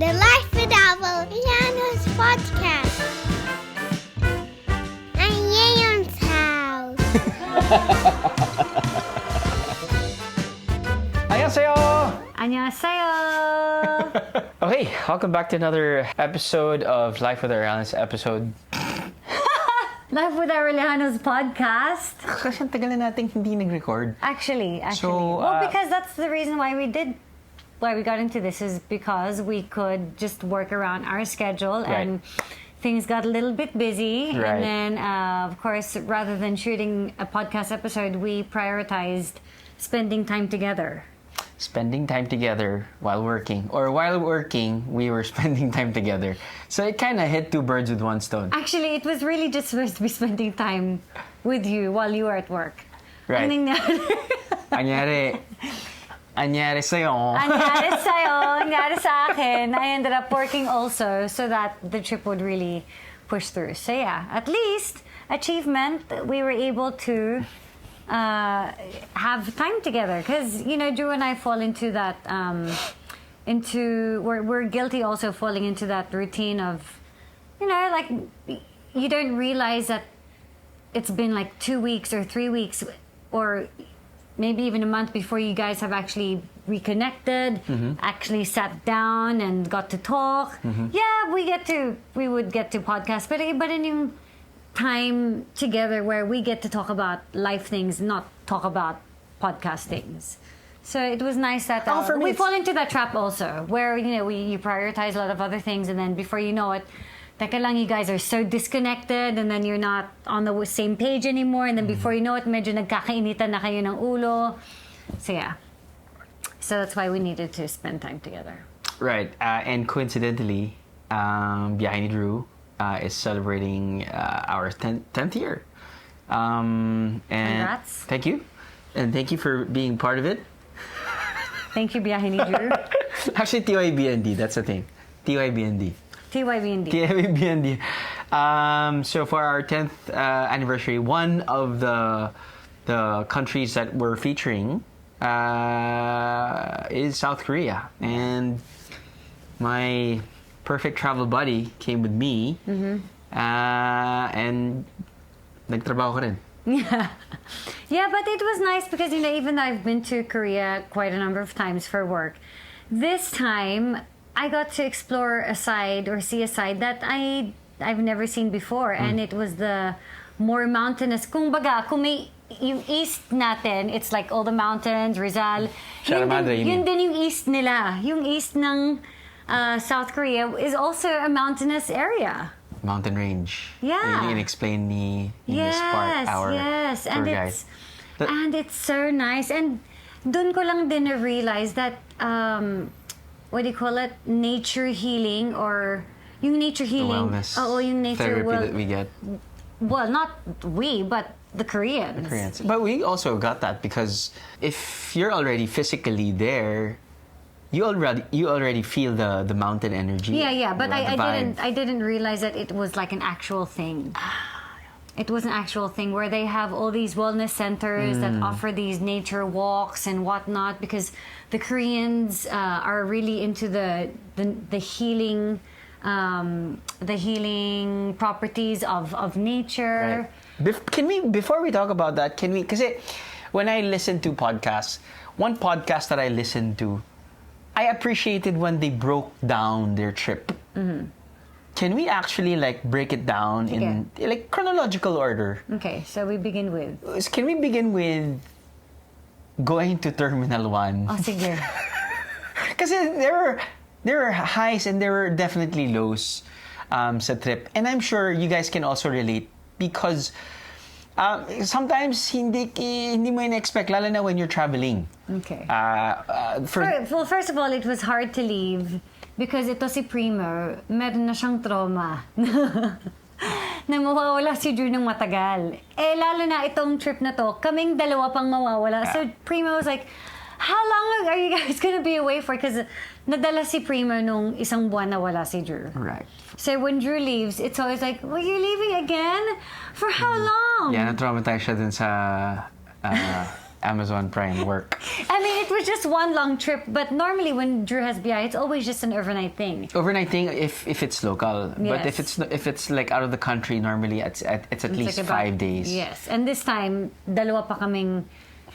The Life Without Piano's podcast. Ang Yayon's house. 안녕하세요. 안녕하세요. Okay, welcome back to another episode of Life with Ariana's episode. Life with Aureliano's podcast. Kasi ang tagal na nating hindi nag-record. Actually. So, because that's the reason why we got into this is because we could just work around our schedule and things got a little bit busy. Right. And then, of course, rather than shooting a podcast episode, we prioritized spending time together. Spending time together while working. Or while working, we were spending time together. So it kind of hit two birds with one stone. Actually, it was really just supposed to be spending time with you while you were at work. Right. Ang nangyari? Anyari sa'yo. Anyari sa'yo, anyari sa akin. I ended up working also so that the trip would really push through. So yeah, at least achievement, we were able to have time together. Because, you know, Drew and I fall into that, we're guilty also falling into that routine of, you know, like, you don't realize that it's been like 2 weeks or 3 weeks or maybe even a month before you guys have actually reconnected, actually sat down and got to talk. Yeah, we would get to podcast, but in yung time together where we get to talk about life things, not talk about podcast things. So it was nice that we fall into that trap also, where, you know, you prioritize a lot of other things, and then before you know it, teka lang, you guys are so disconnected, and then you're not on the same page anymore, and then before you know it, medyo nagkakainitan na kayo ng ulo. So yeah. So that's why we needed to spend time together. Right. And coincidentally, Biyahe Ni Drew is celebrating our 10th year. And Congrats. Thank you. And thank you for being part of it. Thank you, Biyahe Ni Drew. Actually, TYBND, that's the thing. TYBND. TYBND. TYBND. So for our 10th anniversary, one of the countries that we're featuring is South Korea. And my perfect travel buddy came with me. And nagtrabaho ko rin. Yeah, but it was nice because, you know, even though I've been to Korea quite a number of times for work, this time I got to explore a side or see a side that I've never seen before, and it was the more mountainous. Kung may yung east natin, it's like all the mountains, Rizal. Yun din yung east nila. Yung east ng South Korea is also a mountainous area. Mountain range. Yeah. Yun explain ni this part, our tour guide. And it's so nice. And dun ko lang din na-realize that, what do you call it? Nature healing, or yung nature healing. The wellness yung nature therapy that we get. Well, not we, but the Koreans. The Koreans. But we also got that because if you're already physically there, you already feel the mountain energy. Yeah, but I didn't realize that it was like an actual thing. It was an actual thing where they have all these wellness centers that offer these nature walks and whatnot, because the Koreans are really into the healing properties of nature. Right. Before we talk about that, because when I listen to podcasts, one podcast that I listened to, I appreciated when they broke down their trip. Can we actually break it down in chronological order? Okay, so we begin with. Can we begin with going to Terminal 1? Oh, sige. Because there were highs and there were definitely lows sa trip. And I'm sure you guys can also relate because sometimes hindi mo in-expect, lalo na when you're traveling. Okay. Well, first of all, it was hard to leave because ito si Primo, meron na siyang trauma na mawawala si Drew ng matagal. Lalo na itong trip na to, kaming dalawa pang mawawala. So Primo was like, how long are you guys gonna be away for? Because nadala si Primo nung isang buwan na wala si Drew. Right. So when Drew leaves, it's always like, well, you're leaving again? For how long? Yeah, na-traumatize siya dun sa Amazon Prime work. I mean, it was just one long trip, but normally when Drew has biyahe, it's always just an overnight thing. Overnight thing if it's local, but Yes. if it's like out of the country, normally it's at least like 5 days. Yes, and this time, dalawa pa kaming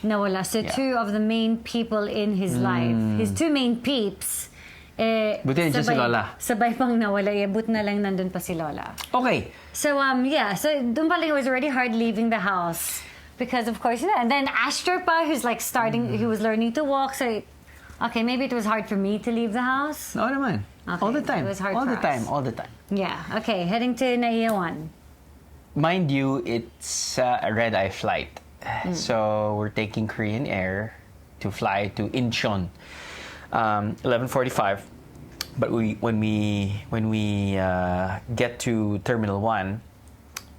nawala. So Yeah. two of the main people in his life, his two main peeps, Buti nandiyan si Lola. Sabay pang nawala. But na lang nandun pa si Lola. Okay. So, so dun pa lang it was already hard leaving the house. Because of course, and then Astor pa, who's like starting, he was learning to walk. So, okay, maybe it was hard for me to leave the house. No naman. Okay, All the time. it was hard all for the time. us. All the time. Yeah. Okay, heading to Naiya 1. Mind you, it's a red-eye flight. So we're taking Korean Air to fly to Incheon. 11:45. But when we get to Terminal 1,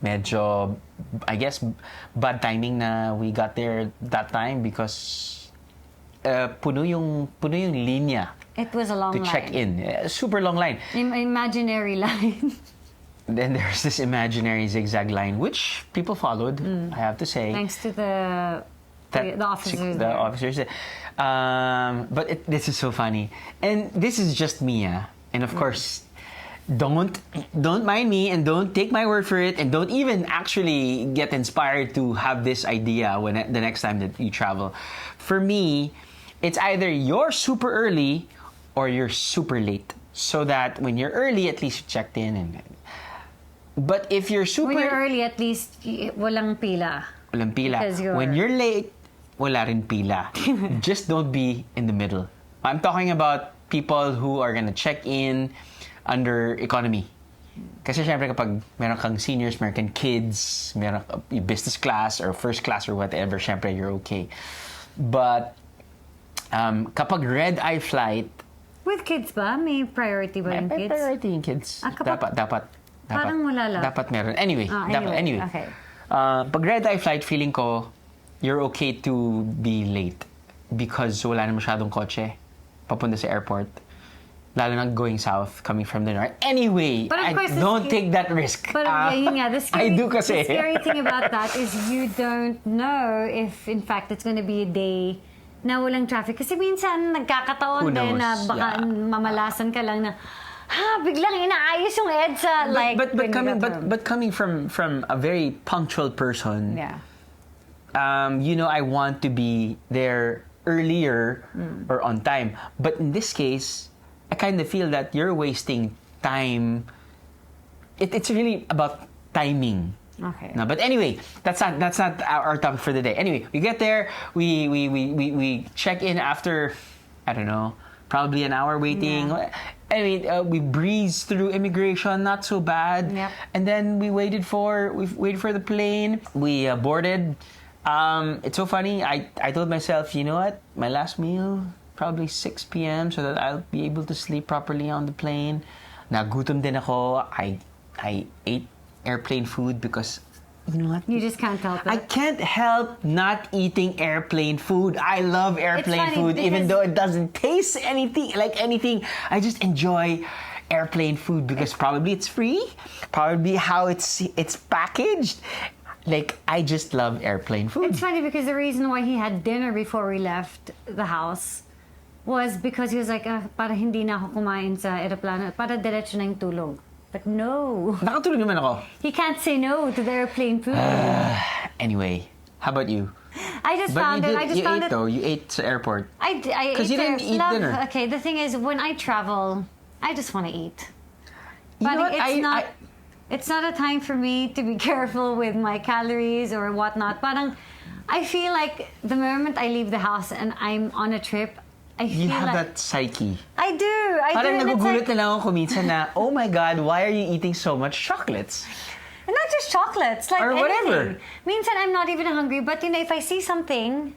medyo, I guess, bad timing na we got there that time because puno yung linya It was a long to line. check in. Super long line. Imaginary line. Then there's this imaginary zigzag line, which people followed, I have to say. Thanks to the officers. The officers. But this is so funny. And this is just me, and of course, don't mind me and don't take my word for it and don't even actually get inspired to have this idea when the next time that you travel. For me, it's either you're super early or you're super late. So that when you're early, at least you checked in. But if you're super... When you're early, at least walang pila. Walang pila. Because When you're late, wala rin pila. Just don't be in the middle. I'm talking about people who are gonna check in under economy. Kasi syempre kapag meron kang seniors, meron kang kids, meron kang business class or first class or whatever, syempre you're okay. But kapag red-eye flight, With kids ba? May priority ba yung may kids? priority yung kids. Dapat. Parang wala lang. Dapat meron. Anyway. Okay. Pag red-eye flight, feeling ko, you're okay to be late because wala na masyadong kotse papunta sa airport. Lalo na going south, coming from the north. Anyway, But of course, don't take that risk. But yun nga, the I do kasi. The scary thing about that is you don't know if, in fact, it's going to be a day na walang traffic. Kasi minsan, nagkakataon Who din na knows? baka Yeah. mamalasan ka lang na, biglang inaayos yung EDSA. Like, But coming from a very punctual person, yeah. I want to be there earlier or on time. But in this case, I kind of feel that you're wasting time. It's really about timing. Okay. No, but anyway, that's not our topic for the day. Anyway, we get there, we check in after, I don't know, probably an hour waiting. Yeah. Anyway, we breezed through immigration, not so bad. Yep. And then we waited for the plane. We boarded. It's so funny. I told myself, you know what? My last meal, probably 6 p.m. so that I'll be able to sleep properly on the plane. Nagutom din ako. I ate airplane food because, you know what? You just can't help it. I can't help not eating airplane food. I love airplane funny food, even because- though it doesn't taste anything. I just enjoy airplane food because probably it's free, probably how it's packaged. Like, I just love airplane food. It's funny because the reason why he had dinner before we left the house was because he was like, para hindi na ako kumain sa aeroplano, para diretso na yung tulog. But no. Nakatulog naman ako. He can't say no to the airplane food. Anyway, how about you? I just found it. You ate though. You ate sa airport. I Because you didn't eat dinner. Okay, the thing is, when I travel, I just want to eat. You know what? It's not a time for me to be careful with my calories or whatnot. Parang, I feel like the moment I leave the house and I'm on a trip, I feel You have like that psyche. I do. Parang and it's nagugulat like- na lang ako kuminsan na, oh my God, why are you eating so much chocolates? And not just chocolates, like Or whatever. anything. Minsan I'm not even hungry, but if I see something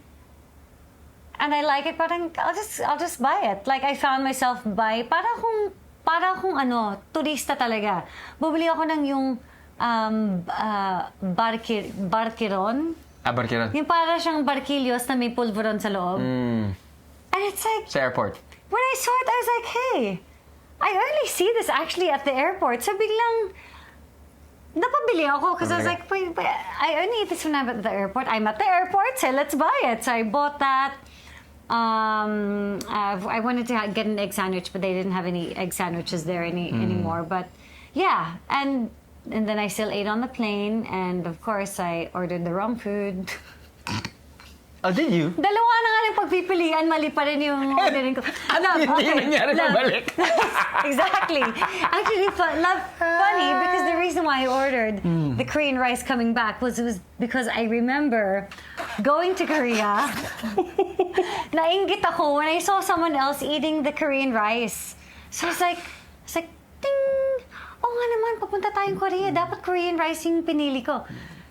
and I like it, parang I'll just buy it. Like I found myself para kung turista talaga. Bumili ako ng yung barkiron. Barkiran. Yung para siyang barkilyos na may pulveron sa loob. And it's like, Sa airport. when I saw it, I was like, hey, I only see this actually at the airport. So biglang, napabili ako because I was Okay. like, wait, I only eat this when I'm at the airport. I'm at the airport, so let's buy it. So I bought that. I wanted to get an egg sandwich, but they didn't have any egg sandwiches there anymore. But yeah, and then I still ate on the plane, and of course I ordered the wrong food. Oh, did you? Dalawa na nga ng pagpipilian, mali pa rin yung ordering ko. Hindi nangyari pabalik. Exactly. Actually, funny because the reason why I ordered the Korean rice coming back was because I remember going to Korea. Nainggit ako when I saw someone else eating the Korean rice. So I was like, ding! Oo nga naman, papunta tayong Korea. Dapat Korean rice yung pinili ko.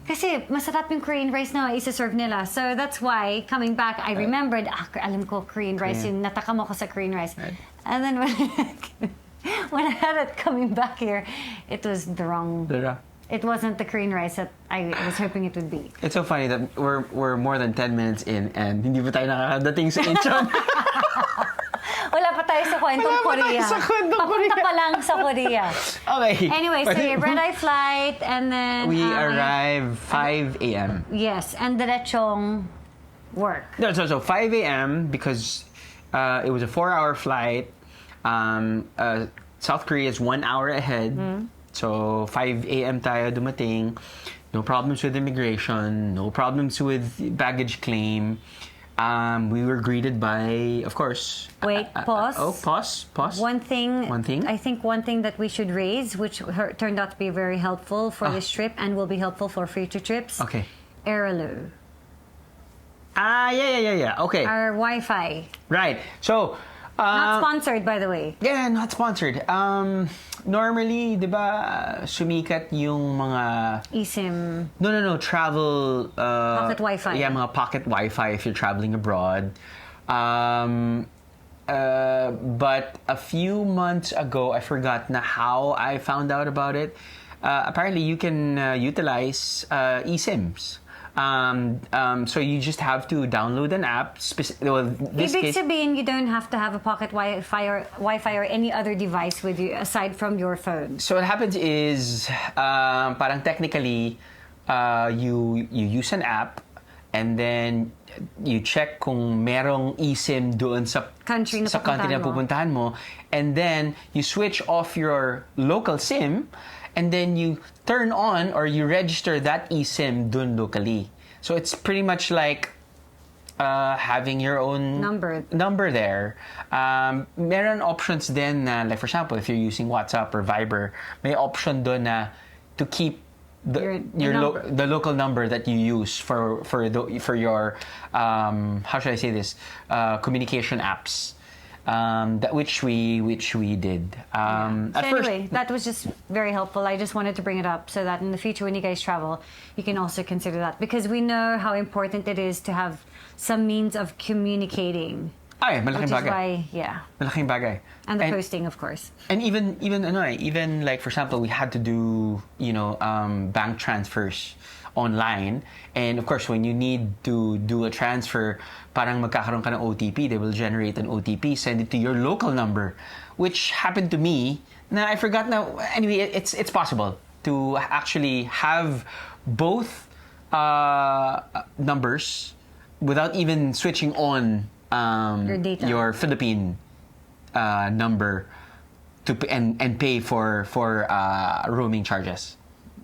Kasi masarap yung Korean rice na isa-serve nila. So that's why, coming back, I remembered, alam ko, Korean rice, yung natakam ako sa Korean rice. Right. And then when I had it coming back here, it was the wrong... It wasn't the Korean rice that I was hoping it would be. It's so funny that we're more than 10 minutes in and hindi pa tayo nakakadating sa Incheon. Wala pa tayo sa kwentong Korea. Papunta pa lang sa Korea. Okay. Anyway, so your red-eye flight, and then... We arrive 5 a.m. Yes, and diretsong work. No, so 5 a.m. because it was a 4-hour flight. South Korea is 1 hour ahead. So 5 a.m. tayo dumating. No problems with immigration. No problems with baggage claim. We were greeted by, of course... Wait, pause. Pause. One thing. I think one thing that we should raise, which turned out to be very helpful for this trip and will be helpful for future trips. Okay. Airalo. Yeah. Okay. Our Wi-Fi. Right. So... Not sponsored, by the way. Yeah, not sponsored. Normally, di ba, sumikat yung mga... eSIM. No. Travel... Pocket Wi-Fi. Yeah, mga pocket Wi-Fi if you're traveling abroad. But a few months ago, I forgot na how I found out about it. Apparently, you can utilize eSIMs. So you just have to download an app. Ibig sabihin, you don't have to have a pocket Wi-Fi or any other device with you aside from your phone. So what happens is, parang technically, you use an app and then you check kung merong eSIM doon sa country na pupuntahan mo, and then you switch off your local SIM. And then you turn on or you register that eSIM dun locally. So it's pretty much like having your own number there. Meron options then na, like for example, if you're using WhatsApp or Viber, may option dun na to keep the local number that you use for your how should I say this, communication apps. Which we did. Anyway, that was just very helpful. I just wanted to bring it up so that in the future when you guys travel, you can also consider that. Because we know how important it is to have some means of communicating. Ay, malaking bagay. Why, yeah. Malaking bagay. And the posting, of course. And even like, for example, we had to do, bank transfers online. And of course, when you need to do a transfer, parang magkakaroon ka ng OTP, they will generate an OTP, send it to your local number, which happened to me. Na I forgot now. Anyway, it's possible to actually have both numbers without even switching on your Philippine number and pay for roaming charges.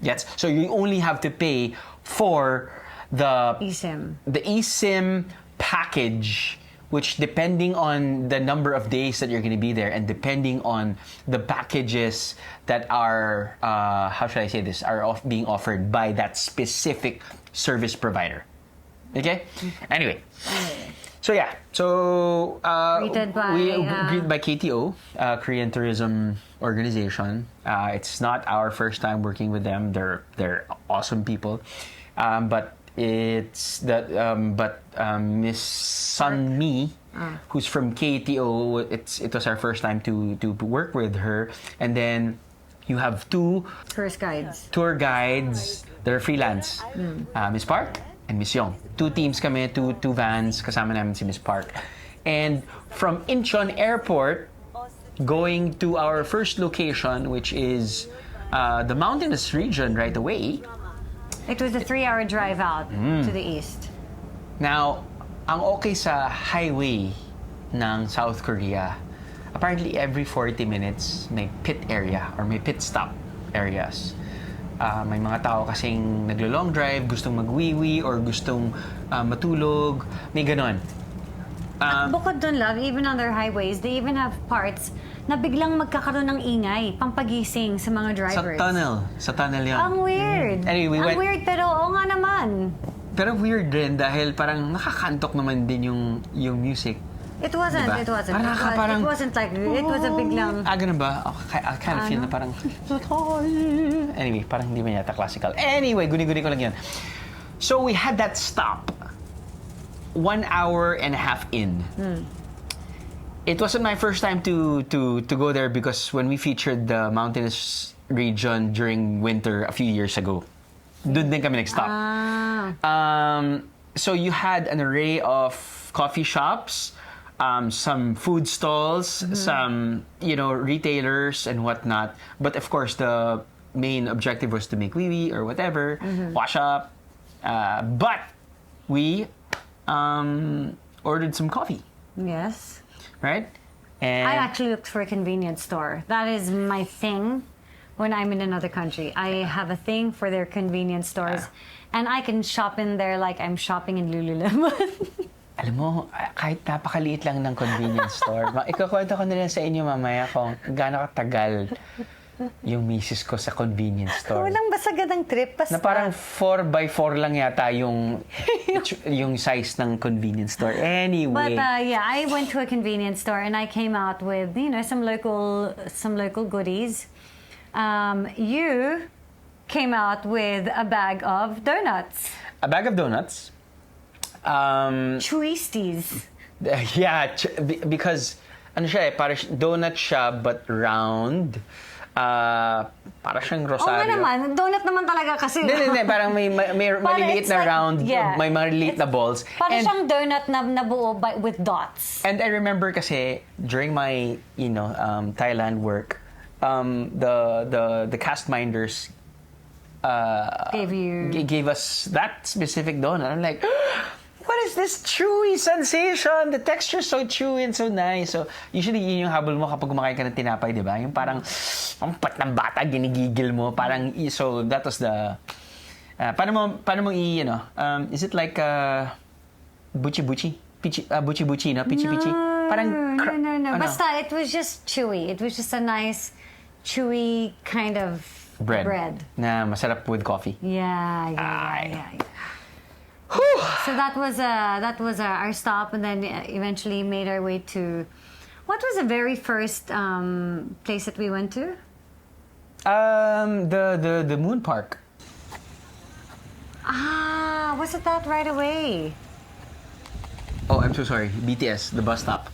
Yes, so you only have to pay for the eSIM package, which depending on the number of days that you're going to be there and depending on the packages that are how should I say this, are being offered by that specific service provider. Okay? Anyway. So yeah, greeted by KTO, Korean Tourism Organization. It's not our first time working with them. They're awesome people, but it's that Miss Sunmi, who's from KTO. It was our first time to work with her, and then you have two tour guides that are freelance, Miss Park and Miss Young. Two teams kami, two vans, kasama namin si Miss Park. And from Incheon Airport, going to our first location, which is the mountainous region right away. It was a 3-hour drive out to the east. Now, ang okay sa highway ng South Korea, apparently every 40 minutes may pit area or may pit stop areas. May mga tao kasing naglo-long drive, gustong magwiwi or gustong matulog, may ganon. At bukod dun, love, even on their highways, they even have parts na biglang magkakaroon ng ingay, pampagising sa mga drivers. Sa tunnel yun. Ang weird. Anyway, Ang weird, pero oo nga naman. Pero weird rin dahil parang nakakantok naman din yung music. It wasn't, Diba? it wasn't. Parang, It wasn't like, it was a biglang... ganun ba? I kind of feel na parang... Anyway, parang hindi man yata classical. Anyway, guni-guni ko lang yan. So we had that stop. 1 hour and a half in. It wasn't my first time to go there because when we featured the mountainous region during winter a few years ago, doon din kami nag-stop. So you had an array of coffee shops, some food stalls, some retailers and whatnot. But of course, the main objective was to make wee or whatever, wash up. But we ordered some coffee. Yes. Right? And I actually looked for a convenience store. That is my thing when I'm in another country. I have a thing for their convenience stores. And I can shop in there like I'm shopping in Lululemon. alam mo, kahit napakaliit lang ng convenience store, ikukwento ko na lang sa inyo mamaya kung gaano katagal yung misis ko sa convenience store. Walang basagad ang trip. Basta. Na parang 4x4 lang yata yung size ng convenience store. Anyway. But yeah, I went to a convenience store and I came out with, some local goodies. You came out with a bag of donuts. A bag of donuts. Twisties. Yeah, because ano siya parang donut siya but round. Para siyang rosaryo. Oo nga naman, donut naman talaga kasi. Hindi, parang may maliliit na like, round, may maliliit na balls. Parang siyang donut na nabuo with dots. And I remember kasi during my, Thailand work, the cast minders gave us that specific donut. I'm like, what is this chewy sensation? The texture is so chewy and so nice. So, usually, yun yung habol mo kapag kumakain ka ng tinapay, di ba? Yung parang, ang pat ng bata, ginigigil mo. Parang, so, that was the, paano mo is it like, buchi-buchi? Buchi-buchi, no? Pichi-pichi? Parang, No. Basta, it was just chewy. It was just a nice, chewy kind of bread. Na masarap with coffee. Yeah. So that was our stop, and then eventually made our way to what was the very first place that we went to? The Moon Park. Was it that right away? Oh, I'm so sorry. BTS, the bus stop.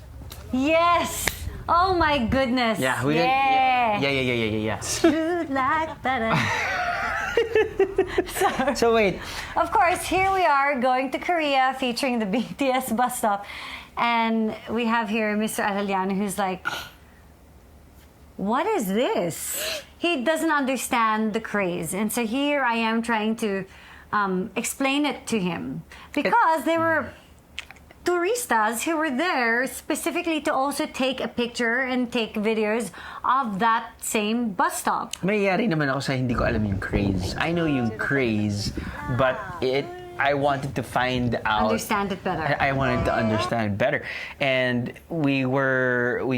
Yes. Oh my goodness. Yeah, we did. Yeah. Smooth like butter. So wait. Of course, here we are going to Korea featuring the BTS bus stop. And we have here Mr. Arellano who's like, what is this? He doesn't understand the craze. And so here I am trying to explain it to him. Because they were turistas who were there specifically to also take a picture and take videos of that same bus stop. Mayayari naman ako sa hindi ko alam yung craze. I know yung craze, but I wanted to find out. Understand it better. I wanted to understand better. And we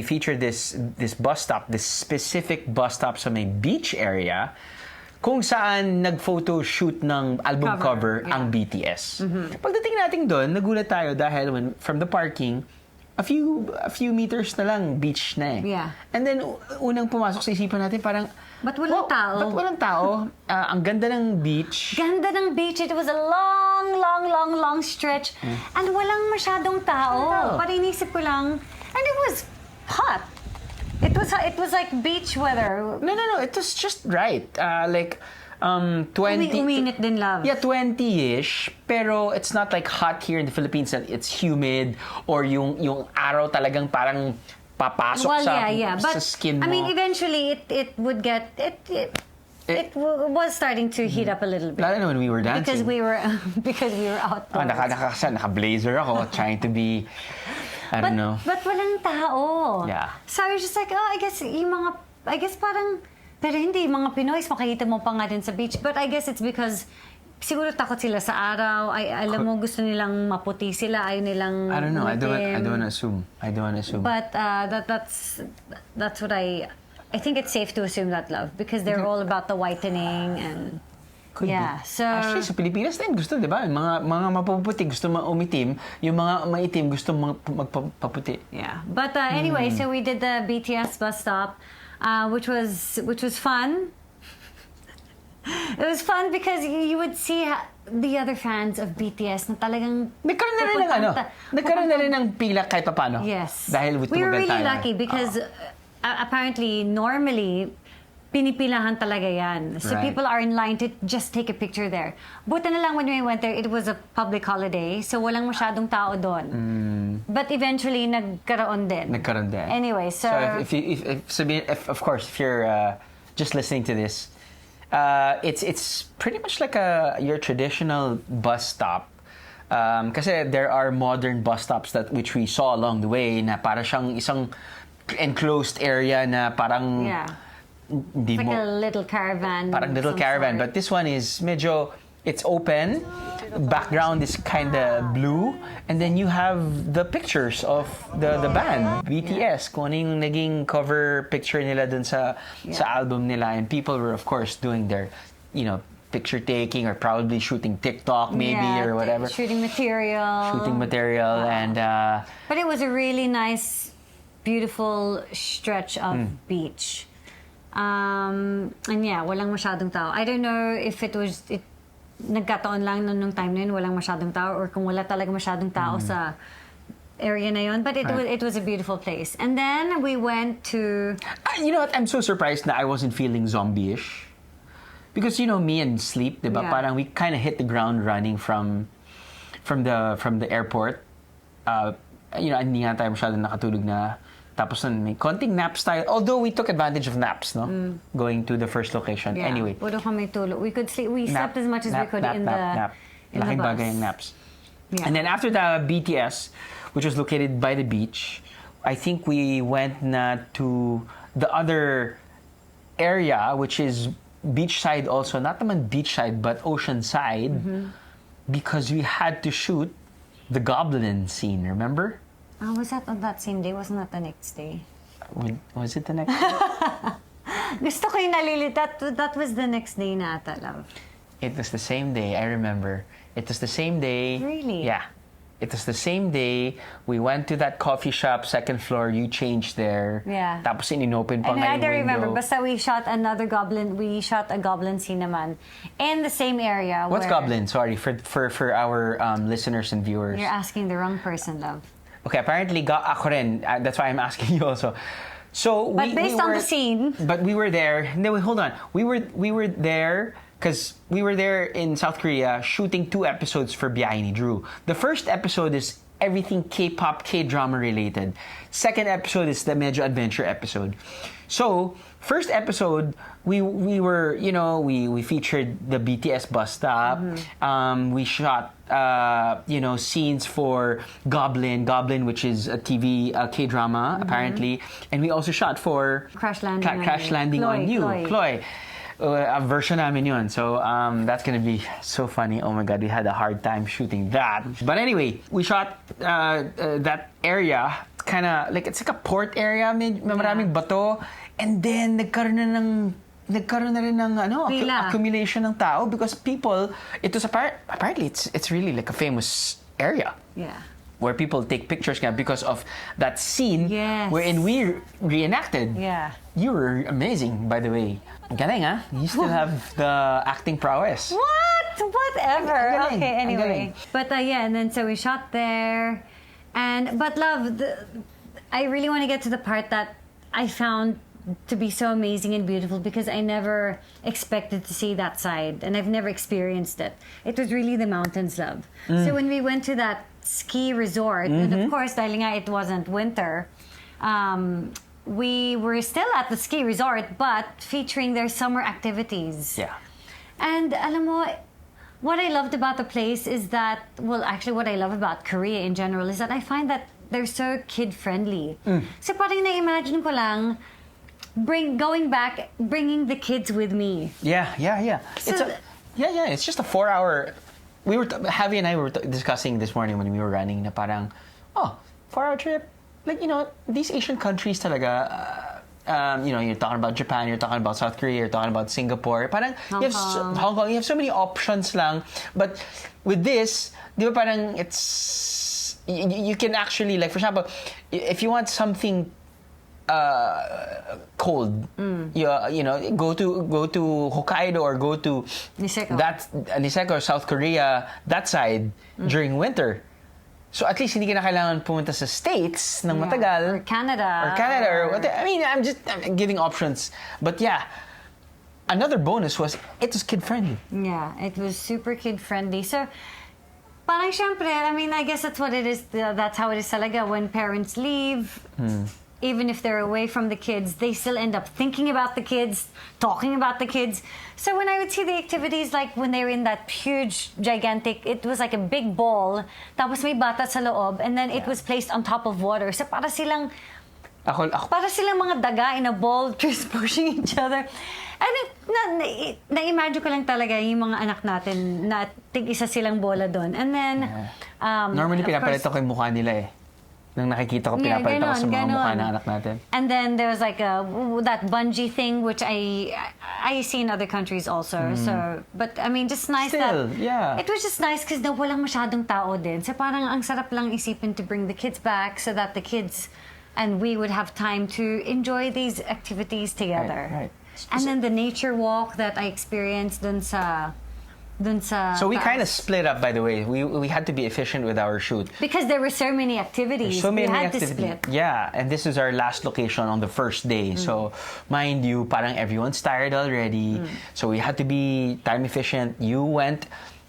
featured this bus stop, this specific bus stop sa may beach area, kung saan nag-photo shoot ng album cover ang BTS. Pagdating natin doon, nagulat tayo dahil from the parking, a few meters na lang beach na eh. Yeah. And then unang pumasok sa isipan natin parang Ba't walang tao? Ang ganda ng beach. Ganda ng beach. It was a long stretch. And walang masyadong tao. Parang inisip ko lang. And it was hot. It was like beach weather. No. It was just right. 20... Uminit din, love. Yeah, 20-ish. Pero it's not like hot here in the Philippines and it's humid or yung araw talagang parang papasok sa But, skin mo. I mean, eventually it would get... was starting to heat up a little bit. Lalo na when we were dancing. Because we were outdoors. Naka-blazer ako, trying to be, I don't know. But walang tao. Yeah. So I was just like, I guess parang, pero hindi, mga Pinoy, makikita mo pa nga din sa beach. But I guess it's because, siguro takot sila sa araw. Alam mo, gusto nilang maputi sila, ayaw nilang I don't know, I don't itim. want to assume. But that's what I think it's safe to assume that, love, because they're all about the whitening and Could be. so Actually, sa Pilipinas din gusto, di ba? Mga mapuputi gusto umitim, yung mga maitim gusto magpaputi. yeah. But anyway, so we did the BTS bus stop, which was fun. It was fun because you would see the other fans of BTS na talagang nagkaroon na rin ng pila kahit paano. Yes. Dahil we were really lucky because apparently, normally, pinipilahan talaga yan. So Right. people are in line to just take a picture there. Buti na lang when we went there, it was a public holiday, so walang masyadong tao doon. But eventually, nagkaroon din. Anyway, so if of course, if you're just listening to this, it's pretty much like your traditional bus stop. Kasi there are modern bus stops which we saw along the way na para siyang isang enclosed area na parang it's like a little caravan. Parang little caravan, but this one is medyo, it's open, background is kind of blue, and then you have the pictures of the band BTS, kung ano yung naging cover picture nila dun sa album nila, and people were of course doing their picture taking or probably shooting TikTok maybe or whatever, shooting material and but it was a really nice, beautiful stretch of beach. And walang masyadong tao. I don't know if it nagkataon lang nung time na yun, walang masyadong tao, or kung wala talaga masyadong tao sa area na yun. But it was a beautiful place. And then we went to... you know what? I'm so surprised that I wasn't feeling zombie-ish. Because me and sleep, diba? Yeah. Parang we kind of hit the ground running from the airport. Hindi nga tayo masyadong nakatulog na. Tapos may konting nap style. Although we took advantage of naps, no? Going to the first location. Yeah. Anyway. Wala kami tulog. We could sleep. We slept as much as we could in the Laking bus. bagay yung naps. Yeah. And then after the BTS, which was located by the beach, I think we went to the other area, which is beachside also. Not naman beachside, but oceanside. Because we had to shoot the goblin scene, remember? Was that on that same day? Wasn't that the next day? Was it the next day? Gusto ko yung nalilito. That was the next day na ata, love. It was the same day, I remember. It was the same day. Really? Yeah. It was the same day. We went to that coffee shop, second floor. You changed there. Yeah. Tapos in-open pa nga I yung don't window. remember. Basta we shot a goblin scene naman. In the same area. What's where goblin? Sorry, for our listeners and viewers. You're asking the wrong person, love. Okay, apparently ako rin. That's why I'm asking you also. So But based on the scene. But we were there. No, wait, hold on. We were there because we were there in South Korea shooting 2 episodes for Biyahe Ni Drew. The first episode is everything K-pop, K-drama related. Second episode is the medyo adventure episode. So, first episode, we were, we featured the BTS bus stop. We shot, scenes for Goblin, which is a TV K-drama, apparently. And we also shot for Crash Landing on You. Chloe. A version namin yun. So, that's gonna be so funny. Oh my God, we had a hard time shooting that. But anyway, we shot that area, kind of, like, it's like a port area, may maraming bato. And then, nagkaroon na rin ng accumulation ng tao because people, it was apparently, it's really like a famous area. Yeah. Where people take pictures because of that scene wherein we reenacted. Yeah. You were amazing, by the way. Galing, huh? You still have the acting prowess. What? Whatever. Galing. Okay, anyway. Galing. But and then so we shot there. But love, I really want to get to the part that I found to be so amazing and beautiful because I never expected to see that side and I've never experienced it. It was really the mountains, love. So when we went to that ski resort, and of course, dahil nga it wasn't winter, we were still at the ski resort, but featuring their summer activities. Yeah. And alam mo, what I loved about the place is that, well, actually what I love about Korea in general is that I find that they're so kid-friendly. So parang na-imagine ko lang, going back, bringing the kids with me. Yeah. So It's just a 4-hour. Javi and I were discussing this morning when we were running. Na parang, 4-hour trip. Like, these Asian countries talaga. You're talking about Japan, you're talking about South Korea, you're talking about Singapore. Parang Hong Kong. You have so many options lang. But with this, di ba parang it's you can actually, like, for example, if you want something cold, go to Hokkaido or go to Niseko or South Korea, that side during winter. So at least hindi ka na kailangan pumunta sa States ng matagal. Or Canada. I'm giving options. But yeah, another bonus was it was kid-friendly. Yeah, it was super kid-friendly. So, parang syempre, I guess that's what it is. That's how it is talaga when parents leave. Even if they're away from the kids, they still end up thinking about the kids, talking about the kids. So when I would see the activities, like when they were in that huge, gigantic, it was like a big ball, tapos may bata sa loob, and then it was placed on top of water. So para silang mga daga in a ball, just pushing each other. And na-imagine ko lang talaga yung mga anak natin na tig-isa silang bola doon. And then, normally pinapalit ko yung mukha nila eh. Nang nakikita ko, pinapalitan ko sa mga mukha ng anak natin. And then there was like that bungee thing, which I see in other countries also. So, but just nice Still, that... yeah. It was just nice because walang masyadong tao din. So parang ang sarap lang isipin to bring the kids back so that the kids and we would have time to enjoy these activities together. Right. And then the nature walk that I experienced dun sa So we kind of split up, by the way. We had to be efficient with our shoot. Because there were so many activities. We had to split. Yeah, and this is our last location on the first day. So, mind you, parang everyone's tired already. So we had to be time efficient. You went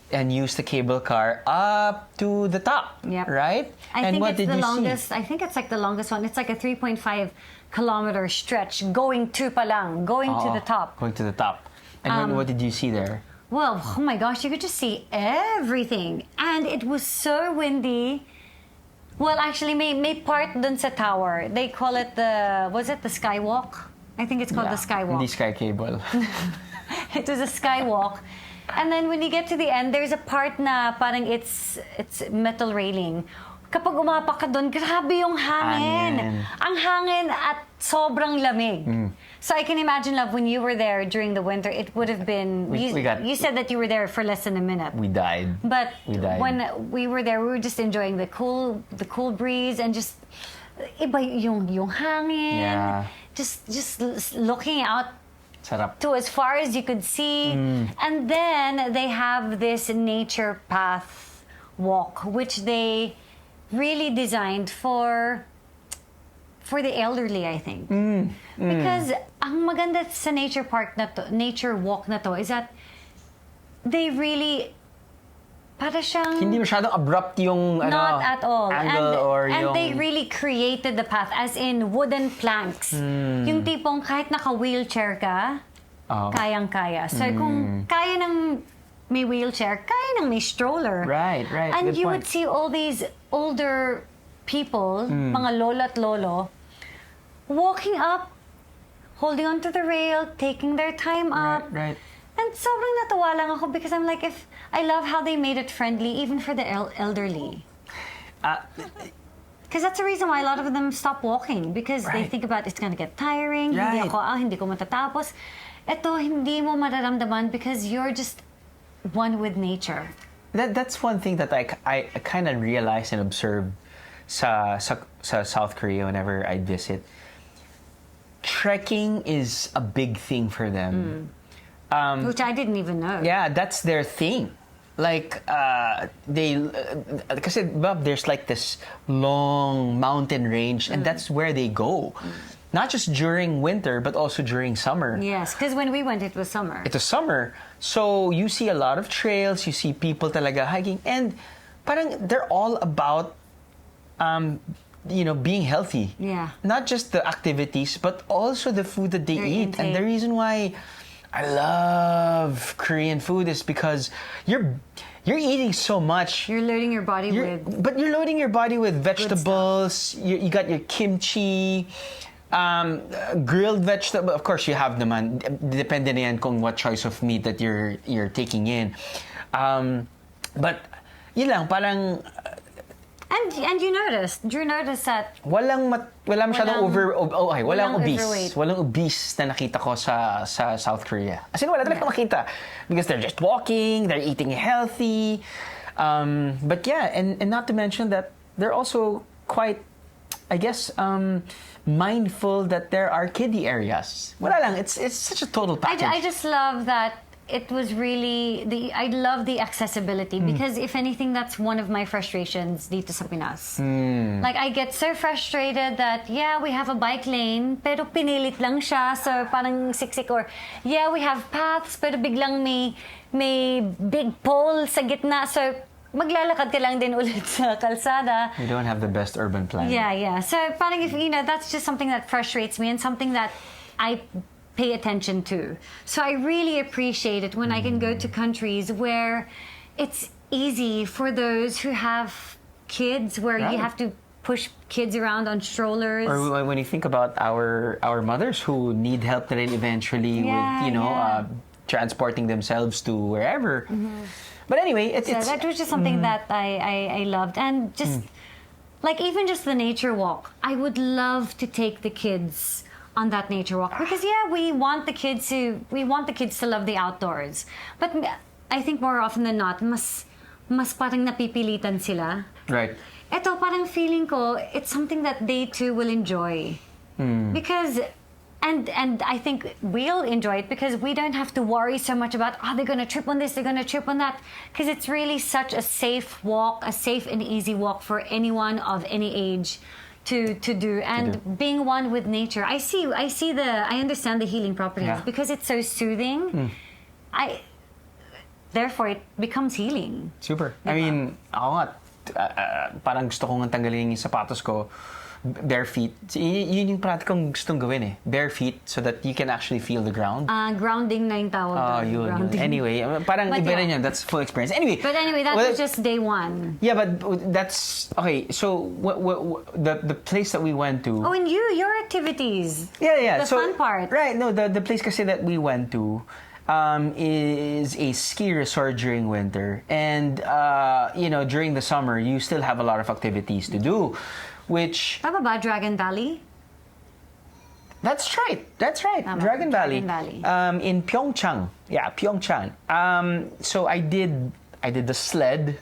and used the cable car up to the top, right? I think it's like the longest one. It's like a 3.5 kilometer stretch going to the top. Going to the top. And what did you see there? Well, oh my gosh, you could just see everything. And it was so windy. Well, actually, may part dun sa tower. They call it the skywalk? I think it's called the skywalk. The sky cable. It was a skywalk. And then when you get to the end, there's a part na parang it's metal railing. Kapag umapak ka doon, grabe yung hangin. Ang hangin at sobrang lamig. So I can imagine, love, when you were there during the winter, it would have been... You said that you were there for less than a minute. We died. But when we were there, we were just enjoying the cool breeze and just iba yung hangin. Yeah. Just looking out Sarap. to as far as you could see. And then they have this nature path walk, which they really designed for the elderly, I think. Because ang maganda sa nature walk na to is that they really para siyang hindi masyadong abrupt yung not at all angle and they really created the path as in wooden planks. Yung tipong kahit naka-wheelchair ka, kayang-kaya. So kung kaya ng may wheelchair, kaya ng may stroller. Right. And Good you point. would see all these older people, mga lola at lolo, walking up, holding onto the rail, taking their time up. Right. And sobrang natuwa lang ako because I'm like, I love how they made it friendly even for the elderly. Because that's the reason why a lot of them stop walking because they think about it's gonna get tiring. Right. Hindi ko matatapos. Ito, hindi mo mararamdaman because you're just one with nature. That's one thing that I kind of realized and observed sa South Korea whenever I visit. Trekking is a big thing for them. Which I didn't even know. Yeah, that's their thing. Like, because there's like this long mountain range and that's where they go. Not just during winter, but also during summer. Yes, because when we went, it was summer. It was summer. So you see a lot of trails, you see people talaga hiking, and parang they're all about being healthy. Yeah. Not just the activities, but also the food that they Their eat. intake. And the reason why I love Korean food is because you're eating so much. You're loading your body But you're loading your body with vegetables. You got your kimchi, grilled vegetable. Of course, you have naman. Depende na yan kung what choice of meat that you're taking in. But yun lang, parang And Drew noticed that walang masyadong walang obese. overweight. Walang obese na nakita ko sa South Korea. As in, wala talaga makita. Because they're just walking, they're eating healthy. But yeah, and not to mention that they're also quite, I guess, mindful that there are kiddie areas. Wala lang, it's such a total package. I just love that it was really I love the accessibility because if anything, that's one of my frustrations dito sa Pinas. Like I get so frustrated that we have a bike lane pero pinilit lang siya, so parang siksik, or we have paths pero biglang may big pole sa gitna, so maglalakad ka lang din ulit sa kalsada. We don't have the best urban plan. Yeah. So parang if that's just something that frustrates me and something that I pay attention to. So I really appreciate it when I can go to countries where it's easy for those who have kids, where you have to push kids around on strollers. Or when you think about our mothers who need help then eventually with transporting themselves to wherever. But anyway, it's that was just something that I loved, and just like even just the nature walk. I would love to take the kids on that nature walk because we want the kids to love the outdoors, but I think more often than not mas parang napipilitan sila. Right. Ito parang feeling ko it's something that they too will enjoy because and I think we'll enjoy it because we don't have to worry so much about they're gonna trip on this, they're gonna trip on that, because it's really such a safe walk, a safe and easy walk for anyone of any age to do, and being one with nature. I understand the healing properties because it's so soothing. Therefore it becomes healing. Super. I mean, ako nga, parang gusto kong tanggalin yung sapatos ko, bare feet. Yun yung parati kong gustong gawin bare feet, so that you can actually feel the ground. Grounding na yung tawag. Yun. Anyway, parang But iba rin yun. That's full experience. Anyway. But anyway, that was just day one. Yeah, but that's okay. So the place that we went to. Oh, and your activities. Yeah. The fun part. Right. No, the place kasi that we went to is a ski resort during winter, and during the summer you still have a lot of activities to do, which. How about Dragon Valley? That's right. Dragon Valley. In Pyeongchang. Yeah, Pyeongchang. So I did the sled.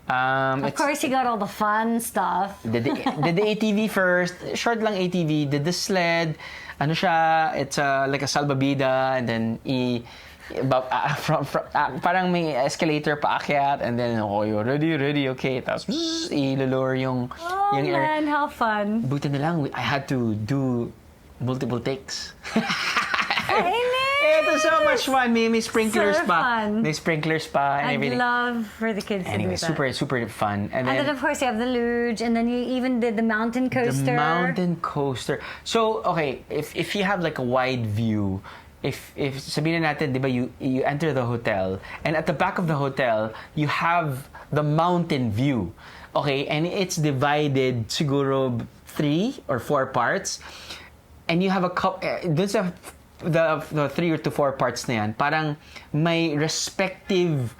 Of course, you got all the fun stuff. Did the ATV first. Short lang ATV. Did the sled. Ano siya? It's like a salbabida, and then parang may escalator paakyat, and then you're ready, okay. Tapos ilulure yung air. Man, how fun! Buti na lang, I had to do multiple takes. It was so much fun. May sprinklers So pa. fun. May sprinklers pa and I'd everything. love for the kids Anyway, to do that. super fun. And then of course you have the luge, and then you even did the mountain coaster. The mountain coaster. So, okay, if you have like a wide view, if sabihin na natin, di ba, you enter the hotel, and at the back of the hotel, you have the mountain view. Okay, and it's divided siguro 3 or 4 parts. And you have a dun sa the 3 or 4 parts na yan, parang may respective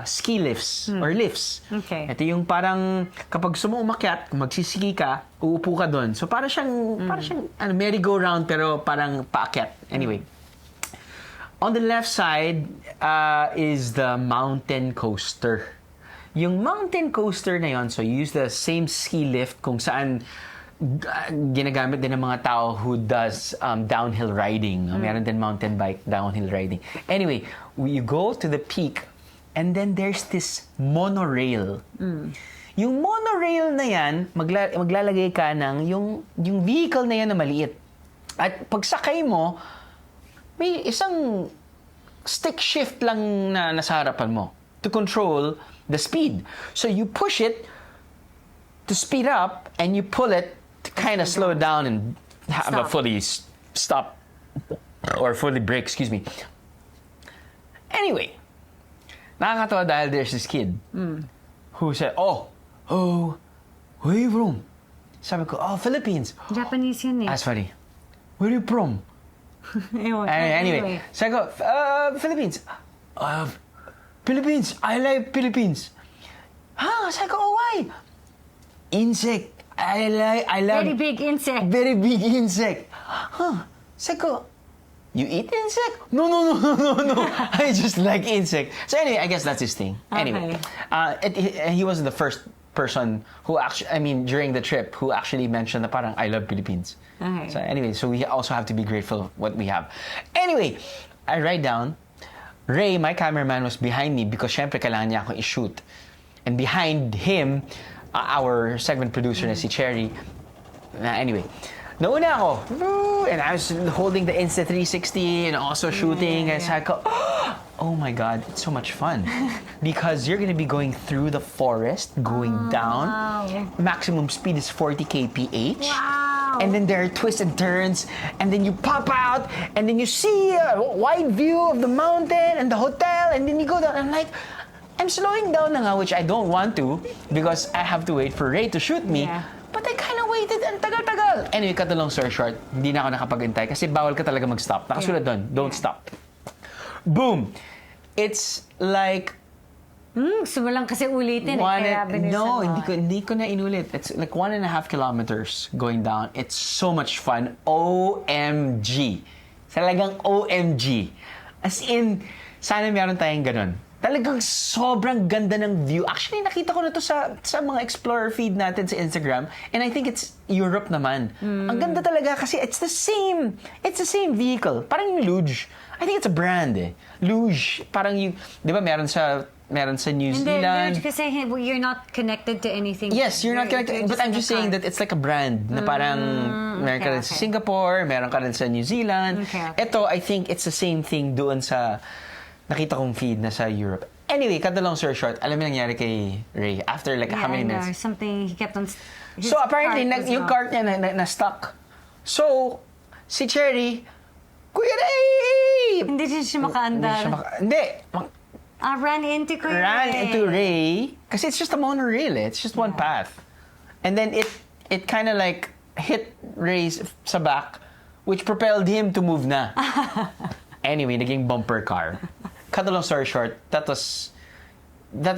ski lifts or lifts. Okay. Ito yung parang kapag sumuumakyat, kung magsisigi ka, uupo ka doon. So parang siyang merry-go-round pero parang paakyat. Anyway. On the left side is the mountain coaster. Yung mountain coaster na yon, so you use the same ski lift kung saan ginagamit din ng mga tao who does downhill riding. Meron din mountain bike, downhill riding. Anyway, you go to the peak, and then there's this monorail. Yung monorail na yan, maglalagay ka ng yung vehicle na yan na maliit. At pagsakay mo, may isang stick shift lang na nasa harapan mo to control the speed. So you push it, to speed up, and you pull it to kind of slow down and have a fully stop or fully brake, excuse me. Anyway, nakakatawa dahil there's this kid who said, where are you from? Sabi ko, Philippines. Japanese yun eh. That's funny. Where are you from? Anyway, sabi ko, Philippines. Philippines. I like Philippines. Sabi ko, why? Insect. I love... Very big insect. Very big insect. Sabi ko, you eat insect? No. I just like insect. So anyway, I guess that's his thing. Anyway, he wasn't the first person who actually, during the trip, who actually mentioned na parang, I love Philippines. Okay. So anyway, so we also have to be grateful of what we have. Anyway, I write down, Ray, my cameraman, was behind me because syempre kailangan niya akong i-shoot. And behind him, our segment producer na si Cherry. Anyway, nauna ako. And I was holding the Insta360 and also shooting. And I go, oh my God, it's so much fun. Because you're going to be going through the forest, going down. Wow. Maximum speed is 40 kph. Wow. And then there are twists and turns. And then you pop out. And then you see a wide view of the mountain and the hotel. And then you go down. I'm like, I'm slowing down na nga, which I don't want to because I have to wait for Ray to shoot me. Yeah. But I kind of waited ang tagal-tagal. Anyway, cut the long story short, hindi na ako nakapag-intay kasi bawal ka talaga mag-stop. Nakasulat doon, don't stop. Boom! It's like... Gusto mo lang kasi ulitin kaya No, hindi ko na inulit. It's like 1.5 kilometers going down. It's so much fun. OMG! Talagang OMG! As in, sana meron tayong ganun. Talagang sobrang ganda ng view. Actually, nakita ko na to sa mga Explorer feed natin sa Instagram. And I think it's Europe naman. Ang ganda talaga kasi it's the same vehicle. Parang yung Luge. I think it's a brand eh. Luge. Parang yung, di ba meron sa New Zealand. Luge kasi you're not connected to anything. Yes, you're not connected. But I'm just saying that it's like a brand na parang meron ka rin sa Singapore, meron ka rin sa New Zealand. Ito, I think it's the same thing doon sa nakita kong feed na sa Europe. Anyway, cut the long story short, alam mo nangyari kay Ray after like how many minutes? Something, he kept on... So apparently, yung cart niya na-stuck. So, si Cherry, Kuya Ray! Hindi siya makaandar. Ran into Kuya Ray. Ran into Ray. Kasi it's just a monorail eh. It's just one path. And then it kind of like hit Ray sa back, which propelled him to move na. Anyway, naging bumper car. Cut the long story short, that was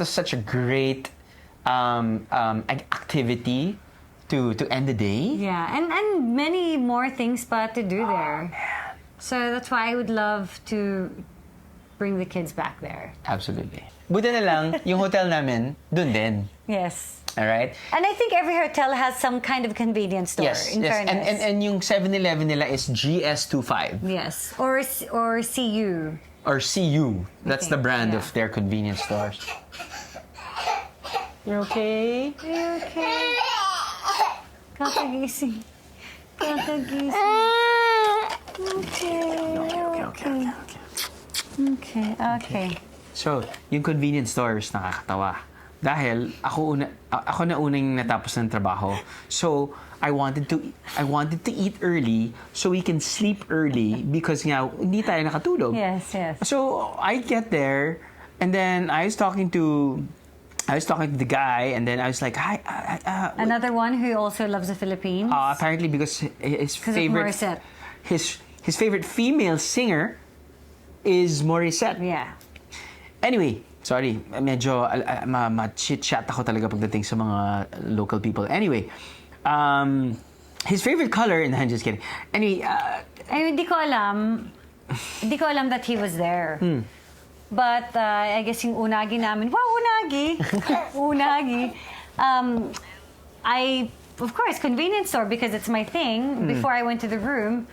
such a great activity to end the day. Yeah, and many more things pa to do there. Man. So that's why I would love to bring the kids back there. Absolutely. Buti na lang, yung hotel namin, dun din. Yes. All right? And I think every hotel has some kind of convenience store, in fairness. And yung 7-Eleven nila is GS25. Yes. Or CU. Or CU. That's the brand yeah. of their convenience stores. You okay? Are you okay? Kakagising. Okay. Okay. So, yung convenience stores nakakatawa. Dahil ako na unang natapos ng trabaho. So, I wanted to eat early so we can sleep early because nga hindi tayo nakatulog. Yes. So, I get there and then I was talking to the guy and then I was like, hi. Another one who also loves the Philippines. Apparently because his favorite his favorite female singer is Morissette. Yeah. Anyway, sorry, medyo ma-chit-chat ako talaga pagdating sa mga local people. Anyway, his favorite color, and I'm just kidding. Anyway, hindi ko alam that he was there. But I guess yung unagi namin, wow, unagi. I, of course, convenience store because it's my thing. Before I went to the room,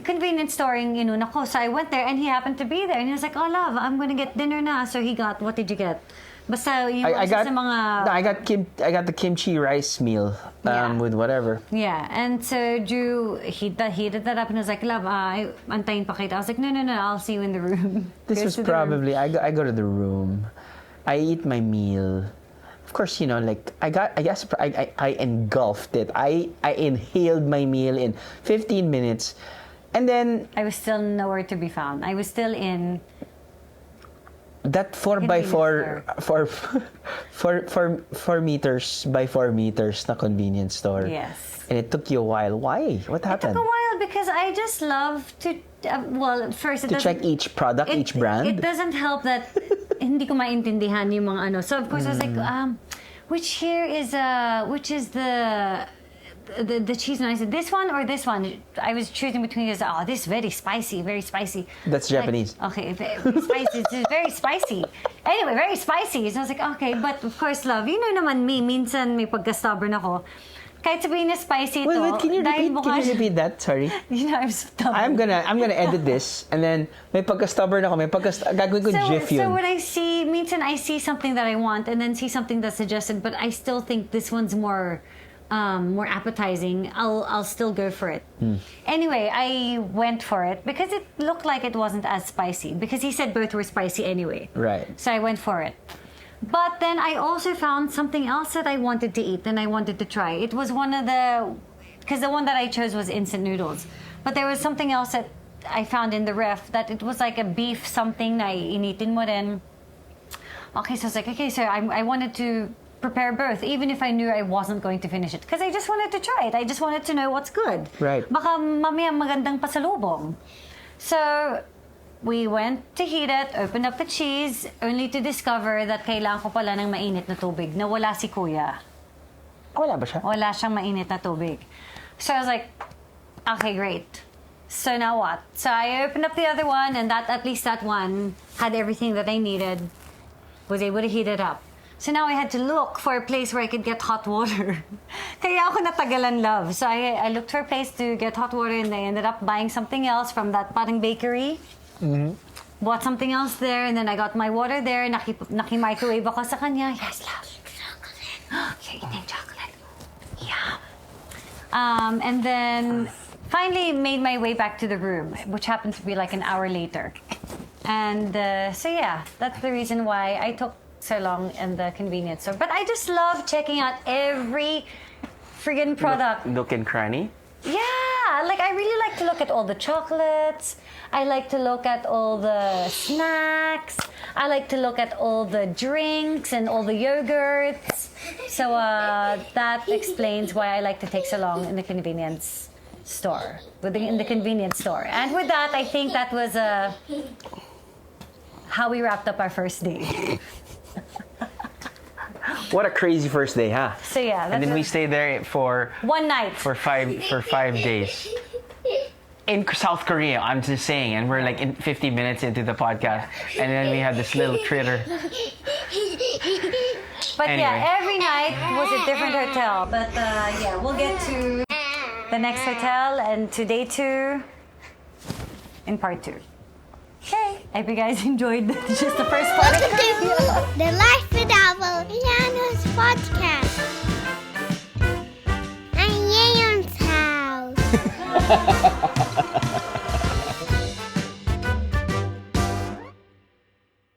convenience store yung inuna ko. So I went there and he happened to be there. And he was like, oh, love, I'm going to get dinner na. So he got, what did you get? Basta yung I got, sa mga... I got the kimchi rice meal with whatever. Yeah, and so Drew, he did that up and was like, love, antayin pa kita. I was like, no, I'll see you in the room. This was probably, I go to the room. I eat my meal. of course, like I guess I engulfed it. I inhaled my meal in 15 minutes, and then I was still nowhere to be found. I was still in that 4x4 4 meters by 4 meters na convenience store. Yes. And it took you a while. Why? What It happened? took a while because I just love to. First To check each product, each brand. It doesn't help that hindi ko maintindihan yung mga ano. So of course I was like, which is the cheese? And I said, this one or this one? I was choosing between this. Oh, this is very spicy, very spicy. That's Japanese. Okay, very spicy. This is very spicy. Anyway, very spicy. So I was like, okay, but of course, love, naman me, minsan may pagka-stubborn ako. Kahit sabihin na spicy ito. Wait, can you repeat that? Sorry. I'm stubborn. I'm gonna edit this, and then may pagka-stubborn ako, gagawin ko GIF yun. So when I see, minsan I see something that I want and then see something that's suggested, but I still think this one's more appetizing. I'll still go for it. Anyway, I went for it because it looked like it wasn't as spicy because he said both were spicy anyway. Right. So I went for it. But then I also found something else that I wanted to eat and I wanted to try. It was because the one that I chose was instant noodles. But there was something else that I found in the ref that it was like a beef something na initin mo rin. Okay, so I was like, okay, so I wanted to prepare both, even if I knew I wasn't going to finish it. Because I just wanted to try it. I just wanted to know what's good. Right. Baka mamaya magandang pasalubong. So we went to heat it, opened up the cheese, only to discover that kailangan ko pala ng mainit na tubig na wala si Kuya. Wala ba siya? Wala siyang mainit na tubig. So I was like, okay, great. So now what? So I opened up the other one, and at least that one had everything that I needed, was able to heat it up. So now I had to look for a place where I could get hot water. Kaya ako natagalan, love. So I looked for a place to get hot water, and I ended up buying something else from that parang bakery. Bought something else there, and then I got my water there. Naki-microwave ako sa kanya. Yes, love. You're eating chocolate. Yeah. And then finally made my way back to the room, which happened to be like an hour later. And so yeah, that's the reason why I took so long in the convenience store. But I just love checking out every friggin' product. Nook and cranny? Yeah, like I really like to look at all the chocolates. I like to look at all the snacks. I like to look at all the drinks and all the yogurts. So that explains why I like to take so long in the convenience store. In the convenience store. And with that, I think that was how we wrapped up our first day. What a crazy first day, huh? So yeah, and then we stayed there for one night for 5 days in South Korea. I'm just saying, and we're like in 50 minutes into the podcast, and then we had this little critter. But anyway. Yeah, every night was a different hotel. But yeah, we'll get to the next hotel and to day 2 in part 2. Okay, I hope you guys enjoyed just the first part of The Life Without Pianos podcast. Ang Yayon's house.